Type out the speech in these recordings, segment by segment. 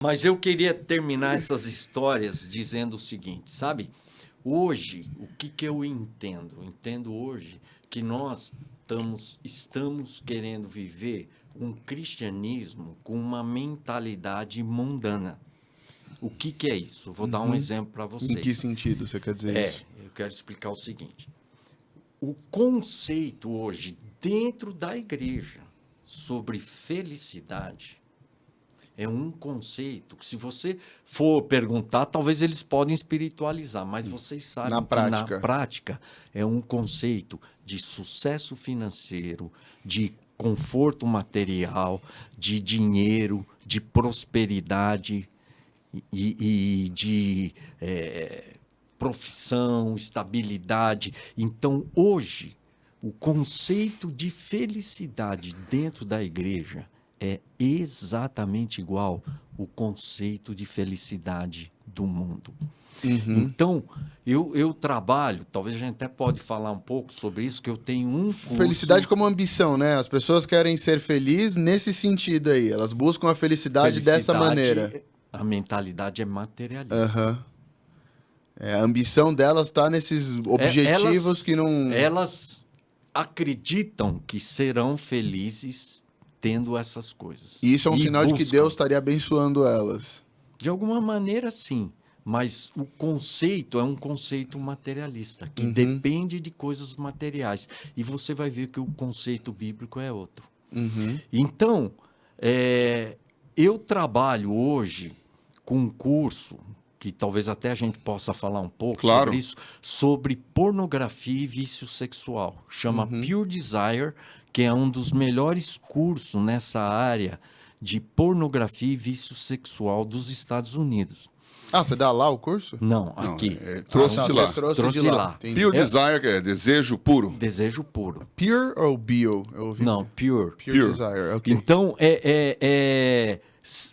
Mas eu queria terminar essas histórias dizendo o seguinte, sabe? Hoje, o que eu entendo? Eu entendo hoje que nós estamos querendo viver um cristianismo com uma mentalidade mundana. O que é isso? Vou dar um exemplo para vocês. Em que sentido você quer dizer isso? Eu quero explicar o seguinte. O conceito hoje, dentro da igreja, sobre felicidade, é um conceito que, se você for perguntar, talvez eles podem espiritualizar, mas vocês sabem Na que prática. na prática é um conceito de sucesso financeiro, de conforto material, de dinheiro, de prosperidade e de profissão, estabilidade. Então, hoje, o conceito de felicidade dentro da igreja é exatamente igual ao conceito de felicidade do mundo. Então, eu trabalho, talvez a gente até pode falar um pouco sobre isso, que eu tenho um curso... Felicidade como ambição, né? As pessoas querem ser felizes nesse sentido aí. Elas buscam a felicidade dessa maneira. A mentalidade é materialista. Aham. A ambição delas está nesses objetivos que não... Elas acreditam que serão felizes tendo essas coisas. E isso é um sinal de que Deus estaria abençoando elas. De alguma maneira, sim. Mas o conceito é um conceito materialista, que depende de coisas materiais. E você vai ver que o conceito bíblico é outro. Então, eu trabalho hoje com um curso, que talvez até a gente possa falar um pouco sobre isso, sobre pornografia e vício sexual. Chama Pure Desire, que é um dos melhores cursos nessa área de pornografia e vício sexual dos Estados Unidos. Ah, você dá lá o curso? Não, aqui. Trouxe de lá. Trouxe de lá. Pure Desire, que é desejo puro. Desejo puro. Pure ou bio? Eu ouvi. Não, pure. Pure Desire, ok. Então,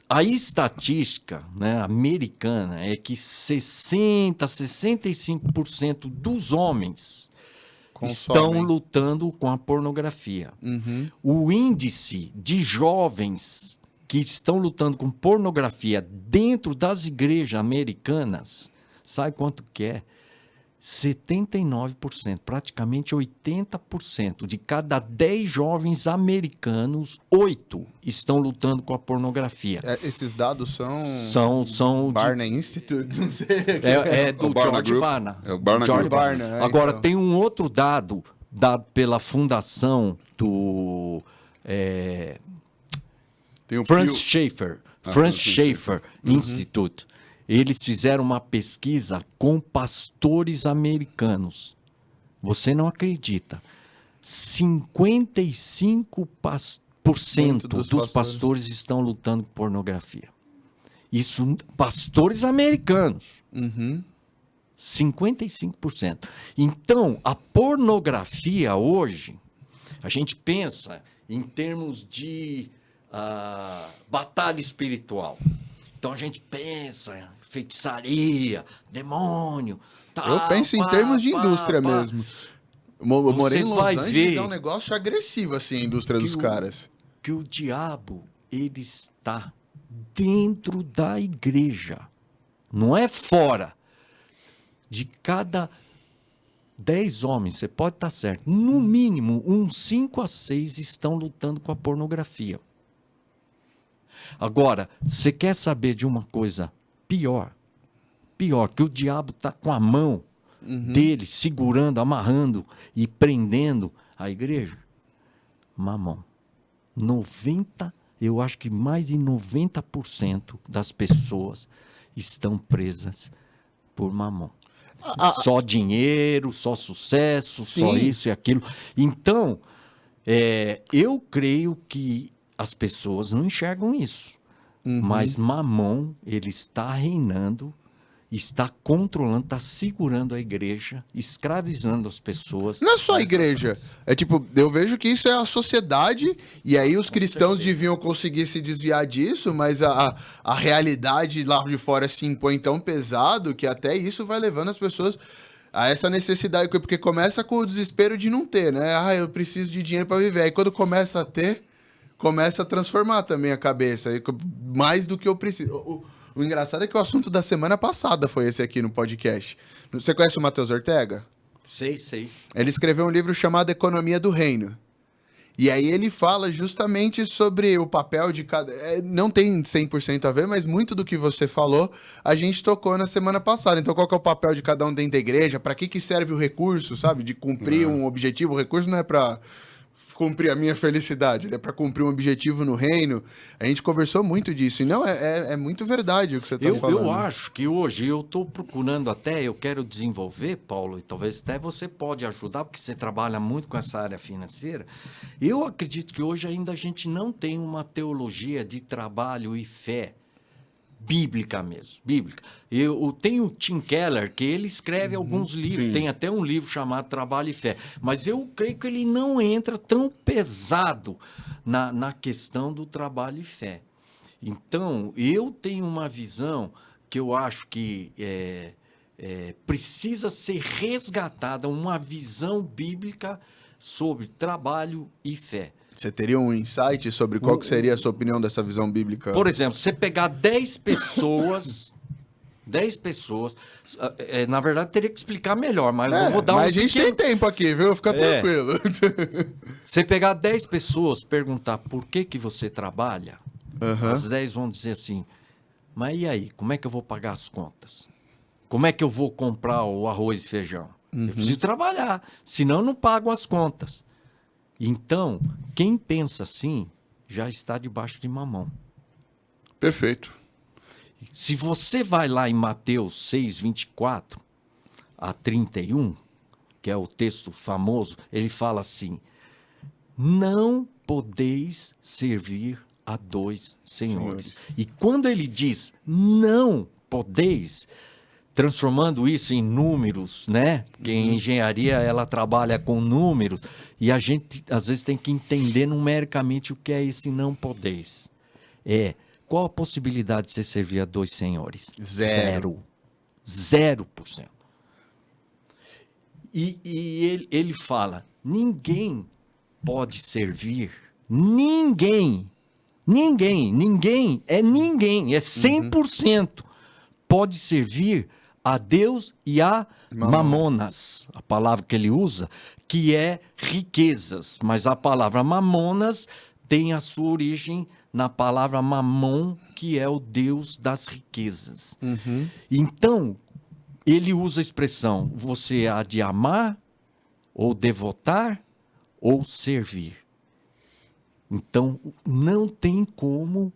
a estatística, né, americana é que 65% dos homens estão lutando com a pornografia. O índice de jovens que estão lutando com pornografia dentro das igrejas americanas, sabe quanto que é? 79%, praticamente 80%. De cada 10 jovens americanos, 8 estão lutando com a pornografia. Esses dados são Barna Institute? Não sei. É do Barna George Group. Barna. É o Barna George Group. Barna, Agora, então. tem um outro dado dado pela fundação do Tem um Franz Schaeffer Institute. Eles fizeram uma pesquisa com pastores americanos. Você não acredita. 55% dos pastores estão lutando com pornografia. Isso, pastores americanos. 55%. Então, a pornografia hoje, a gente pensa em termos de batalha espiritual. Então, a gente pensa feitiçaria, demônio, tal. Eu penso em termos de indústria mesmo. Eu morei em Los Angeles, é um negócio agressivo, assim, a indústria dos caras. Que o diabo, ele está dentro da igreja. Não é fora. De cada 10 homens, você pode estar certo, no mínimo, uns 5 a 6 estão lutando com a pornografia. Agora, você quer saber de uma coisa pior, que o diabo está com a mão dele, segurando, amarrando e prendendo a igreja? Mamão. Eu acho que mais de 90% das pessoas estão presas por mamão. Só dinheiro, só sucesso, só isso e aquilo. Então, eu creio que as pessoas não enxergam isso. Mas Mamon, ele está reinando, está controlando, está segurando a igreja, escravizando as pessoas. Não é só a igreja. É tipo, eu vejo que isso é a sociedade, e aí os cristãos deviam conseguir se desviar disso, mas a realidade lá de fora se impõe tão pesado que até isso vai levando as pessoas a essa necessidade, porque começa com o desespero de não ter, né? Eu preciso de dinheiro para viver. Aí quando começa a ter, começa a transformar também a cabeça, mais do que eu preciso. O engraçado é que o assunto da semana passada foi esse aqui no podcast. Você conhece o Matheus Ortega? Sei. Ele escreveu um livro chamado Economia do Reino. E aí ele fala justamente sobre o papel de cada... não tem 100% a ver, mas muito do que você falou, a gente tocou na semana passada. Então, qual que é o papel de cada um dentro da igreja? Para que serve o recurso, sabe? De cumprir um objetivo. O recurso não é para cumprir a minha felicidade, é para cumprir um objetivo no reino. A gente conversou muito disso. E não, é muito verdade o que você está falando. Eu acho que hoje eu estou procurando eu quero desenvolver, Paulo, e talvez até você pode ajudar, porque você trabalha muito com essa área financeira. Eu acredito que hoje ainda a gente não tem uma teologia de trabalho e fé bíblica mesmo, bíblica. Eu tenho o Tim Keller, que ele escreve alguns livros, sim. tem até um livro chamado Trabalho e Fé, mas eu creio que ele não entra tão pesado na questão do trabalho e fé. Então, eu tenho uma visão que eu acho que precisa ser resgatada, uma visão bíblica sobre trabalho e fé. Você teria um insight sobre qual que seria a sua opinião dessa visão bíblica? Por exemplo, você pegar 10 pessoas, na verdade teria que explicar melhor, mas eu vou dar mas a gente tem tempo aqui, viu? Fica tranquilo. Você pegar 10 pessoas, perguntar por que você trabalha, as 10 vão dizer assim, mas e aí, como é que eu vou pagar as contas? Como é que eu vou comprar o arroz e feijão? Eu preciso trabalhar, senão eu não pago as contas. Então, quem pensa assim, já está debaixo de mamão. Perfeito. Se você vai lá em Mateus 6, 24 a 31, que é o texto famoso, ele fala assim, não podeis servir a dois senhores. E quando ele diz não podeis, transformando isso em números, né? Porque em engenharia ela trabalha com números e a gente às vezes tem que entender numericamente o que é esse não podeis. Qual a possibilidade de você servir a dois senhores? Zero. 0%. E ele fala, ninguém pode servir, ninguém, é 100%, pode servir a Deus e a mamonas, a palavra que ele usa, que é riquezas, mas a palavra mamonas tem a sua origem na palavra mamon, que é o Deus das riquezas. Então, ele usa a expressão, você há de amar, ou devotar, ou servir. Então, não tem como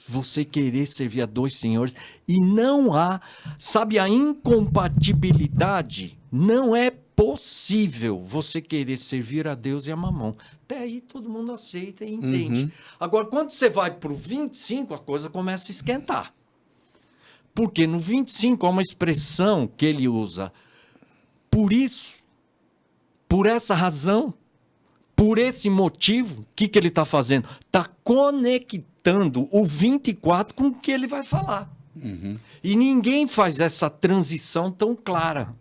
você querer servir a dois senhores e não há, sabe, a incompatibilidade, não é possível você querer servir a Deus e a mamão. Até aí todo mundo aceita e entende. Agora, quando você vai para o 25, a coisa começa a esquentar. Porque no 25 há uma expressão que ele usa, por isso, por essa razão, por esse motivo, o que ele está fazendo? Está conectando o 24 com o que ele vai falar. E ninguém faz essa transição tão clara.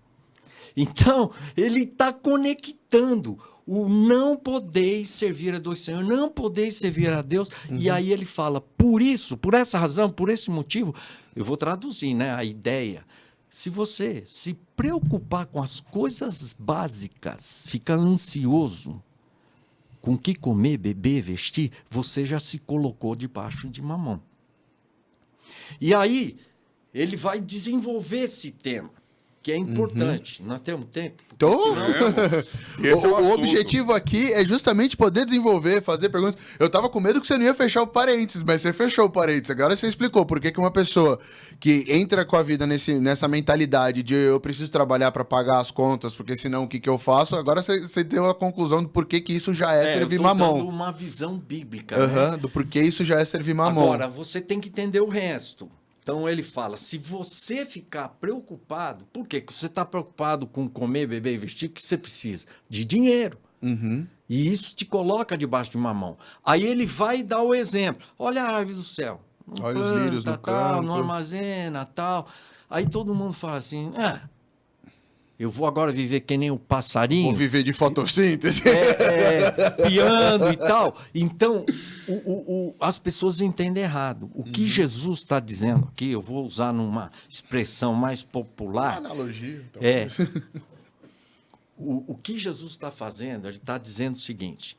Então, ele está conectando o não podeis servir a dois senhores, não podeis servir a Deus. E aí ele fala, por isso, por essa razão, por esse motivo, eu vou traduzir, né, a ideia. Se você se preocupar com as coisas básicas, ficar ansioso com o que comer, beber, vestir, você já se colocou debaixo de mamão. E aí, ele vai desenvolver esse tema, que é importante. Nós temos tempo? O objetivo aqui é justamente poder desenvolver, fazer perguntas. Eu tava com medo que você não ia fechar o parênteses, mas você fechou o parênteses. Agora você explicou por que uma pessoa que entra com a vida nessa mentalidade de eu preciso trabalhar para pagar as contas, porque senão o que eu faço? Agora você deu a conclusão do porquê que isso já é servir mamão. Dando uma visão bíblica, né? Do porquê isso já é servir mamão. Agora, você tem que entender o resto. Então ele fala, se você ficar preocupado, por quê? Porque você está preocupado com comer, beber e vestir, o que você precisa? De dinheiro. E isso te coloca debaixo de mamão. Aí ele vai dar o exemplo. Olha a árvore do céu. Olha os lírios no campo. Não armazena, tal. Aí todo mundo fala assim, Eu vou agora viver que nem um passarinho. Vou viver de fotossíntese. Piano e tal. Então, as pessoas entendem errado. O que Jesus está dizendo aqui, eu vou usar numa expressão mais popular. Analogia. O que Jesus está fazendo, ele está dizendo o seguinte: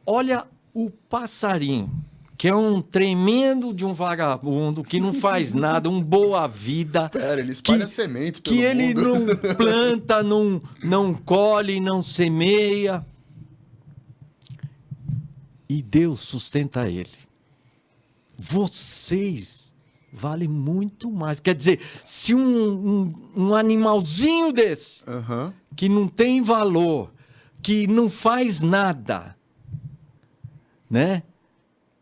olha o passarinho, que é um tremendo de um vagabundo, que não faz nada, um boa vida. Pera, ele espalha sementes pelo que ele mundo. não planta, não colhe, não semeia. E Deus sustenta ele. Vocês valem muito mais. Quer dizer, se um animalzinho desse, que não tem valor, que não faz nada, né?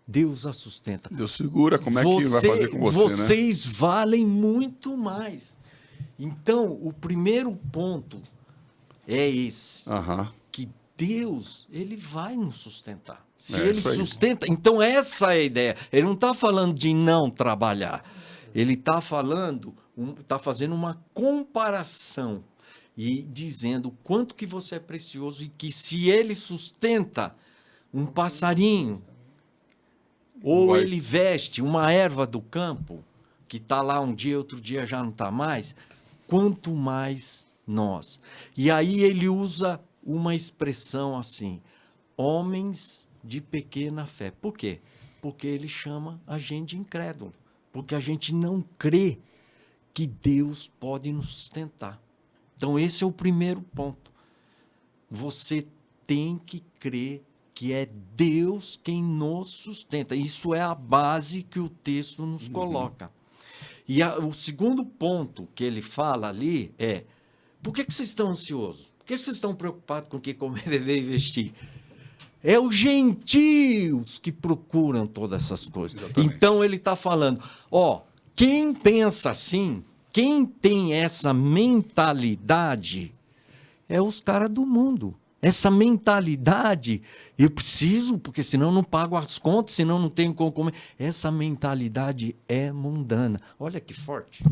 Deus a sustenta. Deus segura, como é que vai fazer com você, né? Vocês valem muito mais. Então, o primeiro ponto é esse. Que Deus, ele vai nos sustentar. Se ele sustenta... Então, essa é a ideia. Ele não está falando de não trabalhar. Ele está falando, está fazendo uma comparação e dizendo o quanto que você é precioso e que se ele sustenta um passarinho, ou ele veste uma erva do campo, que está lá um dia, outro dia já não está mais, quanto mais nós. E aí ele usa uma expressão assim, homens de pequena fé. Por quê? Porque ele chama a gente de incrédulo. Porque a gente não crê que Deus pode nos sustentar. Então esse é o primeiro ponto. Você tem que crer que é Deus quem nos sustenta. Isso é a base que o texto nos coloca. E o segundo ponto que ele fala ali é: por que vocês estão ansiosos? Por que vocês estão preocupados com o que comer, beber e vestir? É os gentios que procuram todas essas coisas. Exatamente. Então ele está falando, quem pensa assim, quem tem essa mentalidade, é os caras do mundo. Essa mentalidade, eu preciso, porque senão não pago as contas, senão não tenho como comer. Essa mentalidade é mundana. Olha que forte.